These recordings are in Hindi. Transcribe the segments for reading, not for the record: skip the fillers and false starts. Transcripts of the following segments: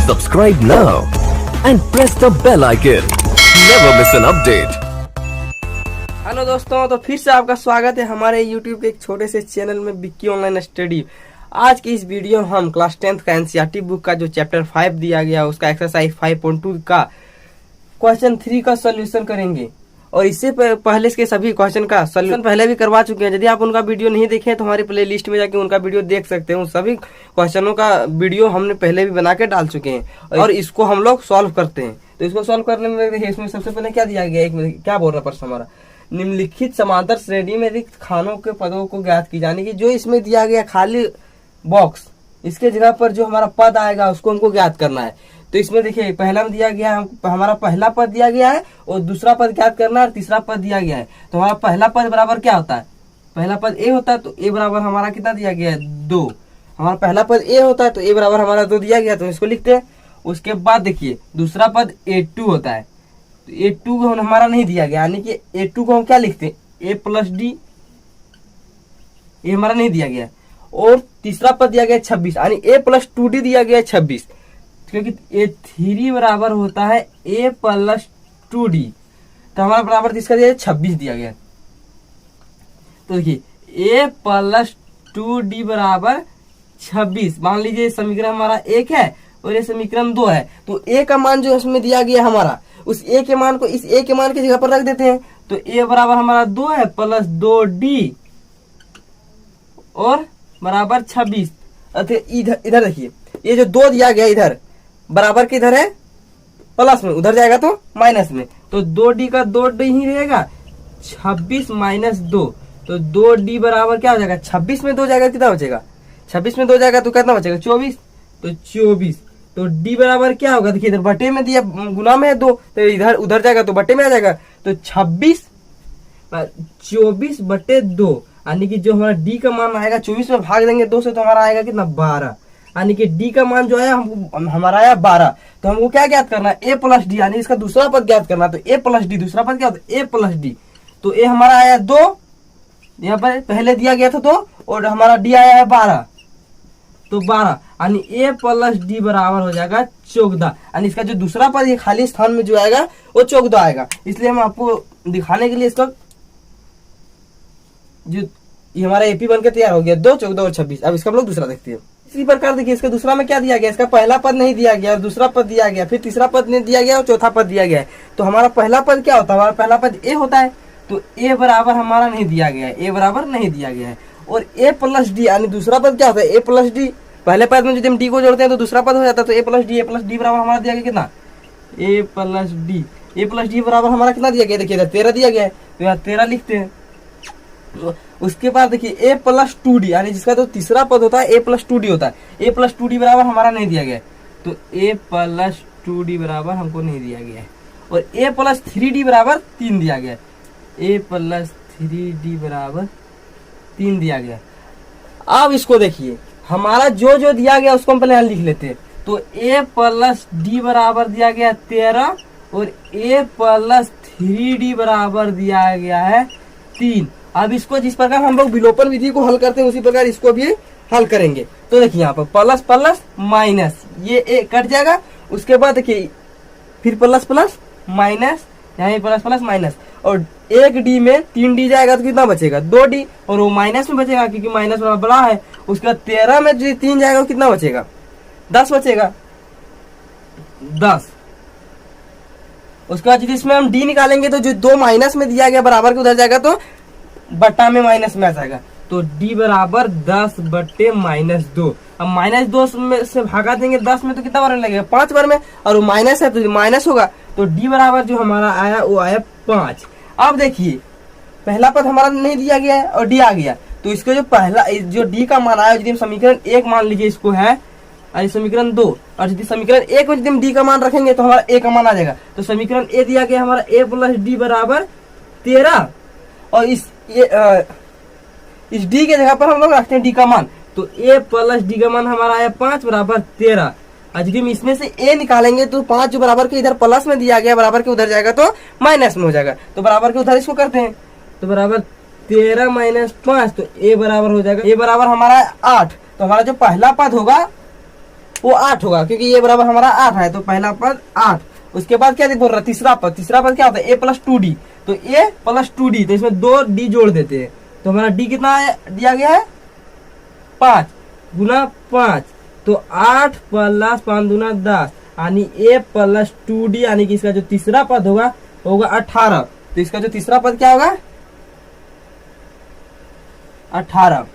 Subscribe now and press the bell icon. Never miss an update. Hello दोस्तों, तो फिर से आपका स्वागत है हमारे YouTube के एक छोटे से चैनल में विक्की ऑनलाइन स्टडी। आज की इस वीडियो में हम क्लास 10th का एनसीईआरटी बुक का जो चैप्टर 5 दिया गया उसका एक्सरसाइज 5.2 का क्वेश्चन 3 का सोल्यूशन करेंगे। और इससे पहले के सभी क्वेश्चन का सोल्यूशन पहले भी करवा चुके हैं। यदि आप उनका वीडियो नहीं देखे तो हमारी प्ले लिस्ट में जाके उनका वीडियो देख सकते हैं। उन सभी क्वेश्चनों का वीडियो हमने पहले भी बना के डाल चुके हैं और इसको हम लोग सॉल्व करते हैं। तो इसको सॉल्व करने में देखिए, इसमें सबसे पहले क्या दिया गया, एक मिनट क्या बोल रहा प्रश्न हमारा, निम्नलिखित समांतर श्रेणी में रिक्त खानों के पदों को ज्ञात की जाने की। जो इसमें दिया गया खाली बॉक्स, इसके जगह पर जो हमारा पद आएगा उसको हमको ज्ञात करना है। तो इसमें देखिए पहला में दिया गया है, हमारा पहला पद दिया गया है और दूसरा पद ज्ञात करना है और तीसरा पद दिया गया है। तो हमारा पहला पद बराबर क्या होता है, पहला पद ए होता है, तो ए बराबर हमारा कितना दिया गया है 2। हमारा पहला पद ए होता है तो ए बराबर हमारा 2 दिया गया, तो इसको लिखते हैं। उसके बाद देखिए दूसरा पद A2 होता है, तो A2 को हमारा नहीं दिया गया, यानी कि A2 को हम क्या लिखते हैं A प्लस डी, ये हमारा नहीं दिया गया। और तीसरा पद दिया गया 26, यानी A प्लस 2D दिया गया 26, क्योंकि A3 बराबर होता है A प्लस 2D, तो हमारा बराबर इसका दिया 26 दिया गया। तो देखिए A प्लस 2D बराबर 26। मान लीजिए समीकरण हमारा 1 है और ये समीकरण 2 है, तो A का मान जो इसमें दिया गया हमारा, उस A के मान को इस A के मान की जगह पर रख देते हैं। तो A बराबर हमारा 2 है प्लस 2D और बराबर 26। इधर देखिए ये जो 2 दिया गया इधर बराबर के इधर है प्लस में, उधर जाएगा तो माइनस में, तो 2D का 2D ही रहेगा, 26 माइनस 2, तो 2D बराबर क्या हो जाएगा, 26 में 2 जाएगा कितना बचेगा, 26 में 2 जाएगा तो कितना बचेगा 24, तो 24। तो D बराबर क्या होगा, देखिए इधर बटे में दिया, गुना में है 2, तो इधर उधर जाएगा तो बटे में आ जाएगा, तो 24 बटे 2, यानी कि जो हमारा D का मान आएगा 24 में भाग देंगे 2 से तो हमारा आएगा कितना 12, यानी कि D का मान जो आया हमारा आया 12। तो हमको क्या ज्ञात करना है A प्लस डी, यानी इसका दूसरा पद ज्ञात करना है। तो A प्लस डी दूसरा पद क्या होता है A प्लस डी, तो A हमारा आया 2, यहाँ पर पहले दिया गया था 2 और हमारा D आया है 12, तो 12 यानी A प्लस डी बराबर हो जाएगा 14, यानी इसका जो दूसरा पद ये खाली स्थान में जो आएगा वो 14 आएगा। इसलिए हम आपको दिखाने के लिए इसका जो ये हमारा एपी बनकर तैयार हो गया 2, 14 और 26। अब इसका हम लोग दूसरा देखते हैं। इसी प्रकार देखिए इसका दूसरा में क्या दिया गया, इसका पहला पद नहीं दिया गया और दूसरा पद दिया गया, फिर तीसरा पद नहीं दिया गया और चौथा पद दिया गया है। तो हमारा पहला पद क्या होता है, हमारा पहला पद ए होता है, तो ए बराबर हमारा नहीं दिया गया है, ए बराबर नहीं दिया गया है। और ए प्लस डी यानी दूसरा पद क्या होता है ए प्लस डी, पहले पद में यदि हम डी को जोड़ते हैं तो दूसरा पद हो जाता है, तो ए प्लस डी बराबर हमारा दिया गया कितना ए प्लस डी बराबर हमारा कितना दिया गया, देखिए 13 दिया गया है, तो यहाँ 13 लिखते हैं। उसके बाद देखिए A प्लस 2D, यानी जिसका तो तीसरा पद होता है A प्लस 2D होता है, A प्लस 2D बराबर हमारा नहीं दिया गया है, तो A प्लस 2D बराबर हमको नहीं दिया गया है। और A प्लस 3D बराबर 3 दिया गया है, A प्लस 3D बराबर 3 दिया गया। अब इसको देखिए हमारा जो जो दिया गया उसको हम पहले यहाँ लिख लेते हैं। तो A प्लस D बराबर दिया गया 13 और A प्लस 3D बराबर दिया गया है 3। अब इसको जिस प्रकार हम लोग विलोपन विधि को हल करते हैं उसी प्रकार इसको भी हल करेंगे। तो देखिए यहाँ पर प्लस प्लस माइनस ये ए कट जाएगा, उसके बाद देखिए फिर प्लस प्लस माइनस, यहाँ प्लस प्लस माइनस, और एक डी में 3D जाएगा तो कितना बचेगा 2D, और वो माइनस में बचेगा क्योंकि माइनस वाला बड़ा है। उसके बाद 13 में जो 3 जाएगा वो कितना बचेगा 10 बचेगा 10। उसके बाद इसमें हम D निकालेंगे तो जो 2 माइनस में दिया गया बराबर के उधर जाएगा तो बट्टा में माइनस में आ जाएगा, तो D बराबर 10 बट्टे माइनस 2। अब माइनस 2 में से भागा देंगे 10 में तो कितना बार लगेगा 5 बार में, और वो माइनस है तो माइनस होगा, तो D बराबर जो हमारा आया वो आया 5। अब देखिए पहला पद हमारा नहीं दिया गया है और D आ गया, तो इसको जो पहला जो D का मान आया, यदि हम समीकरण 1 मान लीजिए इसको है, और समीकरण 2, और यदि समीकरण 1 में यदि हम D का मान रखेंगे तो हमारा A का मान आ जाएगा। तो समीकरण A दिया गया हमारा A प्लस डी बराबर 13, और इस D के जगह पर हम लोग रखते हैं D का मान, तो A प्लस डी का मान हमारा आया 5 बराबर 13। आज हम इसमें से A निकालेंगे तो 5 जो बराबर के इधर प्लस में दिया गया बराबर के उधर जाएगा तो माइनस में हो जाएगा, तो बराबर के उधर इसको करते हैं, तो बराबर 13 माइनस 5, तो A बराबर हो जाएगा, A बराबर हमारा 8। तो हमारा जो पहला पद होगा वो 8 होगा, क्योंकि ये बराबर हमारा 8 है, तो पहला पद 8। उसके बाद क्या बोल रहा है, तीसरा पद क्या होता है, a प्लस 2d, तो a प्लस 2d, तो इसमें 2d जोड़ देते हैं, तो हमारा d कितना दिया गया है 5 गुना 5, तो 8 प्लस 5 गुना 10, यानी a प्लस 2d, यानी कि इसका जो तीसरा पद होगा 18। तो इसका जो तीसरा पद क्या होगा 18।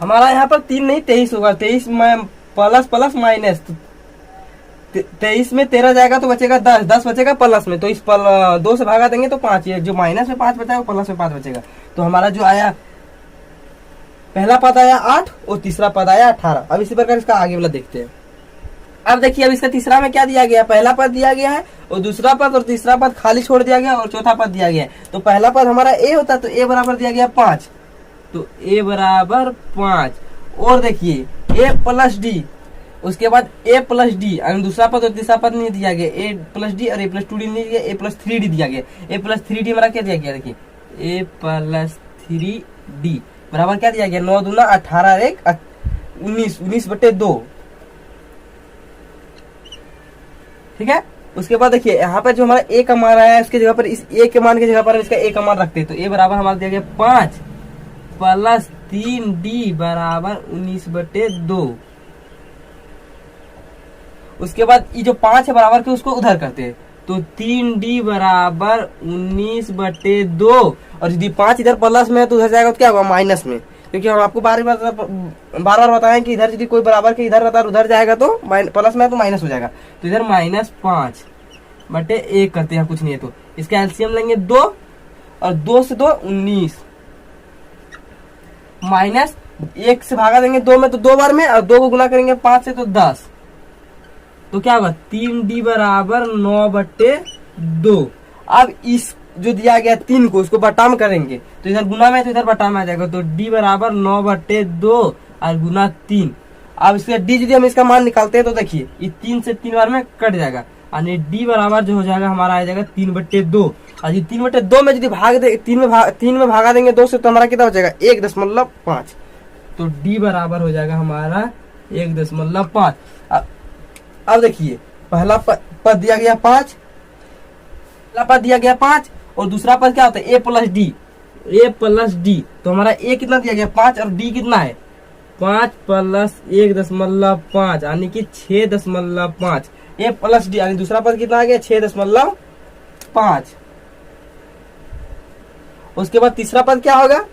हमारा यहाँ पर 3 नहीं 23 होगा, 23 में प्लस प्लस माइनस, 23 में 13 जाएगा तो बचेगा 10, 10 बचेगा प्लस में, तो इस 2 से भागा देंगे तो 5, जो माइनस में 5 बचा प्लस में 5 बचेगा। तो हमारा जो आया पहला पद आया 8 और तीसरा पद आया 18। अब इसी प्रकार इसका आगे वाला देखते हैं। अब देखिए, अब इसका तीसरा में क्या दिया गया, पहला पद दिया गया है और दूसरा पद और तीसरा पद खाली छोड़ दिया गया और चौथा पद दिया गया है। तो पहला पद हमारा a होता है, तो a बराबर दिया गया 5, तो a बराबर 5। और देखिए a प्लस डी, उसके बाद a प्लस डी, दूसरा पद और तीसरा पद नहीं दिया गया, a प्लस डी और a प्लस 2d नहीं दिया, a प्लस 3d दिया गया। a प्लस 3d हमारा क्या दिया गया, देखिए a प्लस 3d बराबर क्या दिया गया, 9 दूना 18 एक 19, 19/2, ठीक है। उसके बाद देखिए यहाँ पर जो हमारा a का मान आया है, उसके जगह पर इस a के मान की जगह पर इसका a का मान रखते हैं, तो a बराबर हमारा दिया गया 5 प्लस 3d बराबर 19/2। उसके बाद ये जो 5 है बराबर के उसको उधर करते हैं, तो 3d बराबर 19/2, और यदि 5 इधर प्लस में है तो उधर जाएगा तो क्या होगा माइनस में, क्योंकि हम आपको बार बार बताएं कि इधर यदि कोई बराबर के इधर रहता है उधर जाएगा तो प्लस में है तो माइनस हो जाएगा, तो इधर -5/1 करते हैं, कुछ नहीं है। तो इसका एलसीएम लेंगे 2 और 2 से 2 19, माइनस 1 से भागा देंगे 2 में तो 2 बार में, और 2 को गुना करेंगे 5 से तो 10, तो क्या होगा 3d बराबर 9/2। अब इस जो दिया गया 3 को उसको बटा में करेंगे, तो इधर गुना में तो इधर बटा में आ जाएगा, तो d बराबर 9/2 और गुना 3। अब इसके d यदि हम इसका मान निकालते हैं तो देखिए ये 3 से 3 बार में कट जाएगा, यानी d बराबर जो हो जाएगा हमारा आ जाएगा 3/2, और ये 3/2 में यदि भाग दे 3 में भागा देंगे 2 से, तो हमारा कितना हो जाएगा 1.5, तो d बराबर हो जाएगा हमारा 1.5। अब देखिए पहला पद दिया गया 5, पहला पद दिया गया 5 और दूसरा पद क्या होता है a प्लस डी, तो हमारा a कितना दिया गया 5 और d कितना है 5 प्लस 1.5, यानी कि 6.5, a प्लस डी, यानी दूसरा पद कितना आ गया 6.5। उसके बाद तीसरा पद क्या होगा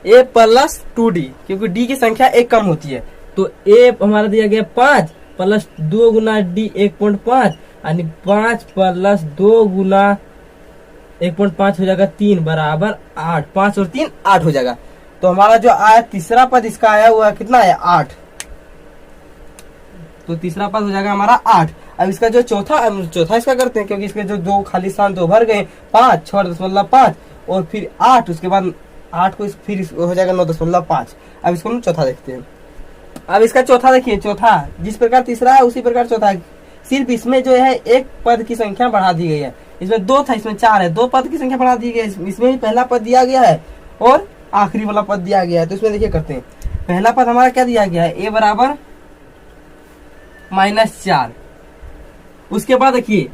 a प्लस 2d, क्योंकि d की संख्या 1 कम होती है, तो a हमारा दिया गया 5 प्लस 2 गुना d 1.5, यानी 5 प्लस 2 गुना 1.5 हो जाएगा 3 बराबर 8, 5 और 3 8 हो जाएगा। तो हमारा जो आया तीसरा पद इसका आया हुआ कितना है 8, तो तीसरा पद हो जाएगा हमारा 8। अब इसका जो चौथा इसका करते हैं, क्योंकि इसके जो 2 खाली स्थान 2 भर गए, 5 6.5 और फिर 8, उसके बाद 8 को फिर हो जाएगा 9.5। अब इसको हम चौथा देखते हैं। अब इसका चौथा देखिए, चौथा जिस प्रकार तीसरा है उसी प्रकार चौथा है, सिर्फ इसमें जो है एक पद की संख्या बढ़ा दी गई है, इसमें 2 था इसमें 4 है, 2 पद की संख्या बढ़ा दी गई है, इसमें ही पहला पद दिया गया है और आखिरी वाला पद दिया गया है। तो इसमें देखिए करते हैं, पहला पद हमारा क्या दिया गया है a बराबर -4, उसके बाद देखिए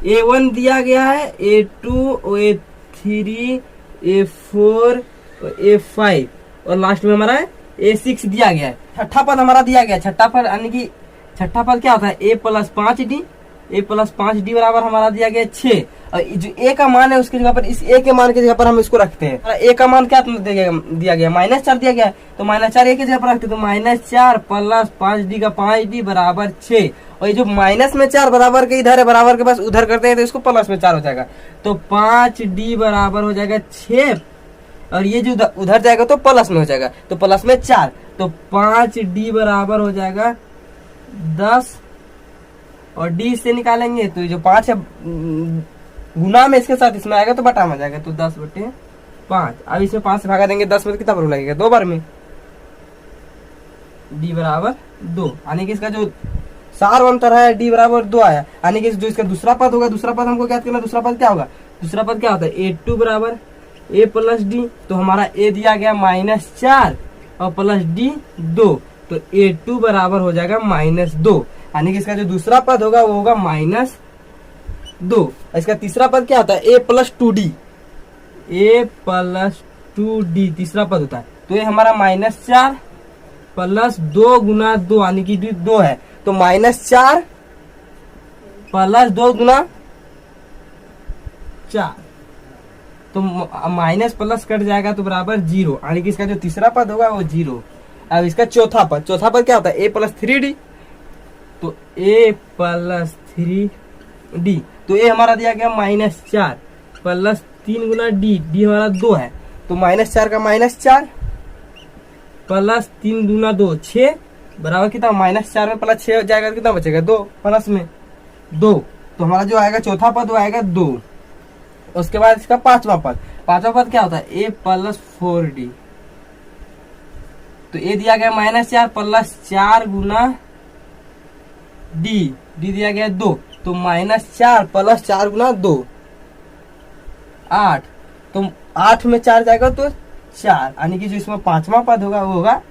a1 दिया गया है, a2 a3 a4 a5 और लास्ट में हमारा a6 दिया गया है। छठा पद हमारा दिया गया, छठा पद यानी कि छठा पद क्या होता है a प्लस 5d बराबर हमारा दिया गया 6, और जो a का मान है उसकी जगह पर इस a के मान की जगह पर हम इसको रखते हैं। a का मान क्या दिया गया -4 दिया गया है, तो -4 a की जगह पर रखते हैं, तो -4 प्लस 5d का 5d बराबर 6, और ये जो माइनस में 4 बराबर के इधर है, बराबर के पास उधर करते हैं तो इसको प्लस में 4 हो जाएगा, तो 5d बराबर हो जाएगा 6, और ये जो उधर जाएगा तो प्लस में हो जाएगा, तो प्लस में 4, तो 5d बराबर हो जाएगा 10, और d से निकालेंगे तो ये जो 5 है गुना में इसके साथ इसमें आएगा तो बटा में जाएगा, तो 10/5। अब इसमें 5 से भागा देंगे 10 में तो कितना बार लगेगा 2 बार में, d बराबर 2, यानी कि इसका जो सार अंतर है d बराबर 2 आया, यानी कि जो इसका दूसरा पद होगा, दूसरा पद हमको क्या करना, दूसरा पद क्या होगा, दूसरा पद क्या होता है a2 बराबर a प्लस डी, तो हमारा a दिया गया -4 और प्लस d 2, तो A2 बराबर हो जाएगा -2, यानी कि इसका जो दूसरा पद होगा वो होगा -2। इसका तीसरा पद क्या होता है? A + 2D, A + 2D तीसरा पद होता है। तो ये हमारा -4 + 2 × 2 यानी कि 2 है, तो -4 + 2 × 4, तो माइनस प्लस कट जाएगा तो बराबर 0, यानी कि इसका जो तीसरा पद होगा वो 0। अब इसका चौथा पद क्या होता है? A + 3D, तो A + 3D, तो A हमारा दिया गया -4 + 3 × D हमारा 2 है, तो -4 का -4 + 3 × 2 6 बराबर कितना? -4 में प्लस 6 जाएगा, कितना बचेगा? 2 प्लस में 2, तो हमारा जो आएगा चौथा पद वो आएगा 2। उसके बाद इसका पांचवा पद क्या होता है? A + 4D, तो A दिया गया -4 + 4 × D दिया गया 2, तो -4 + 4 × 2 8, तो 8 में 4 जाएगा तो 4, यानी कि जो इसमें पांचवा पद होगा वो होगा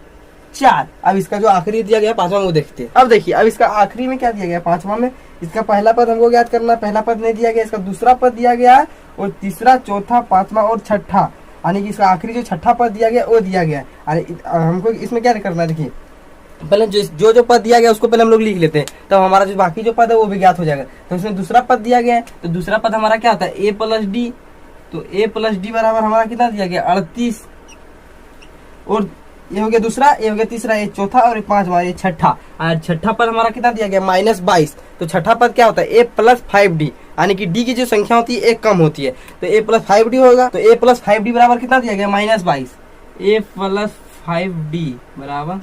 4। अब इसका जो आखिरी दिया गया पांचवा वो देखते हैं। अब देखिए, अब इसका आखिरी में क्या दिया गया? पांचवा में इसका पहला पद हमको याद करना है, पहला पद नहीं दिया गया, इसका दूसरा पद दिया गया है, और तीसरा, चौथा, पांचवा और छठा, यानी कि इसका आखिरी जो छठा पद दिया गया वो दिया गया है। हमको इसमें क्या करना है? देखिए, पहले जो पद दिया गया उसको पहले हम लोग लिख लेते हैं, तब हमारा जो बाकी जो पद है वो भी ज्ञात हो जाएगा। तो इसमें दूसरा पद दिया गया है, तो दूसरा पद हमारा क्या होता है? A + D, तो A + D बराबर हमारा कितना दिया गया? 38, और ये हो गया दूसरा, ये हो गया तीसरा, ये चौथा, और ये पांचवा, ये छठा, और छठा पद हमारा कितना दिया गया? -22, तो छठा पद क्या होता है? A + 5D, यानी कि D की जो संख्या होती है एक कम होती है, तो A + 5D होगा, तो A + 5D बराबर कितना दिया गया? -22, A + 5D बराबर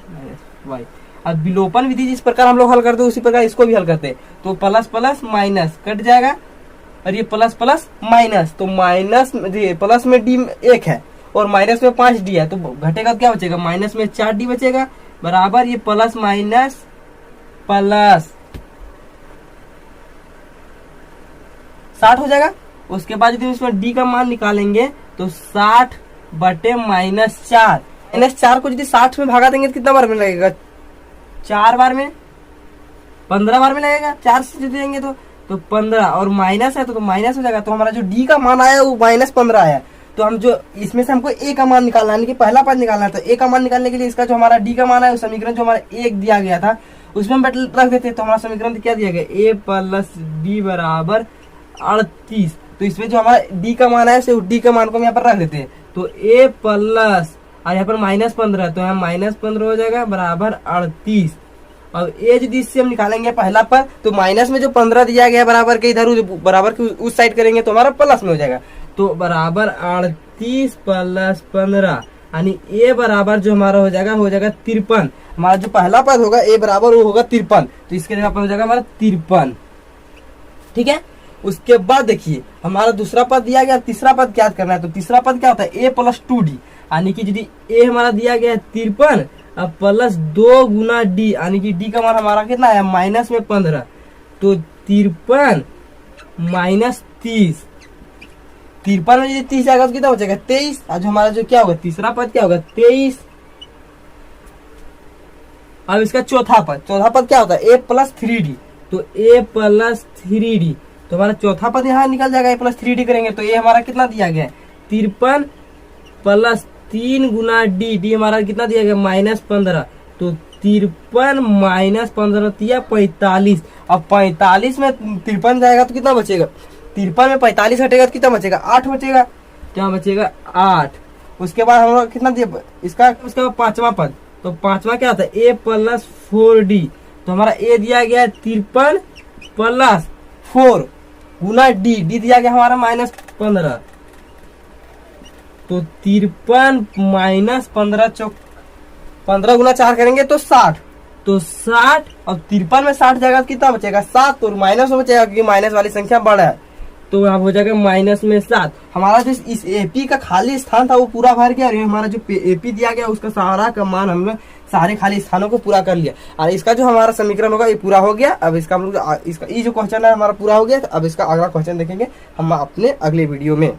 -22। अब विलोपन विधि जिस प्रकार हम लोग हल करते हैं उसी प्रकार इसको भी हल करते हैं, तो प्लस प्लस माइनस कट जाएगा, और ये प्लस प्लस माइनस, तो माइनस प्लस में D 1 है और माइनस में 5D है, तो घटेगा क्या बचेगा? माइनस में 4D बचेगा, बराबर ये प्लस माइनस प्लस 60 हो जाएगा। उसके बाद यदि इसमें D का मान निकालेंगे तो 60 बटे -4, -4 को यदि 60 में भागा देंगे तो कितना बार में लगेगा? 4 बार में, 15 बार में लगेगा। 4 से देंगे तो 15, और माइनस है तो माइनस हो जाएगा, तो हमारा जो D का मान आया वो -15 आया। तो हम जो इसमें से हमको A का मान निकालना है, यानी कि पहला पद निकालना है, तो A का मान निकालने के लिए इसका जो हमारा D का मान है उस समीकरण जो हमारा 1 दिया गया था उसमें हम रख देते, तो हमारा समीकरण क्या दिया गया? A + D बराबर 38, तो इसमें जो हमारा D का मान है उसे D का मान को हम यहाँ पर रख देते हैं, तो A प्लस, और यहाँ पर -15, तो यहाँ -15 हो जाएगा बराबर 38। अब A यदि इससे हम निकालेंगे पहला पद, तो माइनस में जो 15 दिया गया बराबर के इधर बराबर के उस साइड करेंगे तो हमारा प्लस में हो जाएगा, तो बराबर 38 + 15, यानी A बराबर जो हमारा हो जाएगा 53। हमारा जो पहला पद होगा A बराबर वो होगा 53, तो इसके जगह पर हो जाएगा हमारा 53। ठीक है। उसके बाद देखिए हमारा दूसरा पद दिया गया, तीसरा पद क्या करना है, तो तीसरा पद क्या होता है? A + 2D, यानी कि यदि A हमारा दिया गया है 53, अब प्लस 2 × D, यानी कि D का मान हमारा कितना है? माइनस में 15, तो 53 - 30, 53 में यदि 30 जाएगा तो कितना बचेगा? 23। आज हमारा जो क्या होगा? तीसरा पद क्या होगा? 23। अब इसका चौथा पद क्या होता है? A + 3D, तो A + 3D, तो हमारा चौथा पद यहाँ निकल जाएगा। A + 3D करेंगे तो A हमारा कितना दिया गया है? 53 + 3 × D हमारा कितना दिया गया? -15, तो 53 - 15 दिया 45। अब 45 में 53 जाएगा तो कितना बचेगा? 53 में 45 हटेगा तो कितना बचेगा? 8 बचेगा, क्या बचेगा? 8। उसके बाद हम लोग कितना दिया इसका पांचवा पद, तो पांचवा क्या होता है? A + 4D, तो हमारा A दिया गया है 53 + 4 × D दिया गया हमारा -15, तो 53 - 15 15 × 4 करेंगे तो 60, तो 60। अब 53 में 60 जाएगा तो कितना बचेगा? 7, तो माइनस में बचेगा क्योंकि माइनस वाली संख्या बड़ा है, तो यहाँ हो जाएगा -7। हमारा जो इस AP का खाली स्थान था वो पूरा भर गया, और ये हमारा जो AP दिया गया उसका सारा का मान हमने सारे खाली स्थानों को पूरा कर लिया, और इसका जो हमारा समीकरण होगा ये पूरा हो गया। अब इसका हम लोग इसका ये जो क्वेश्चन है हमारा पूरा हो गया, तो अब इसका अगला क्वेश्चन देखेंगे हम अपने अगले वीडियो में।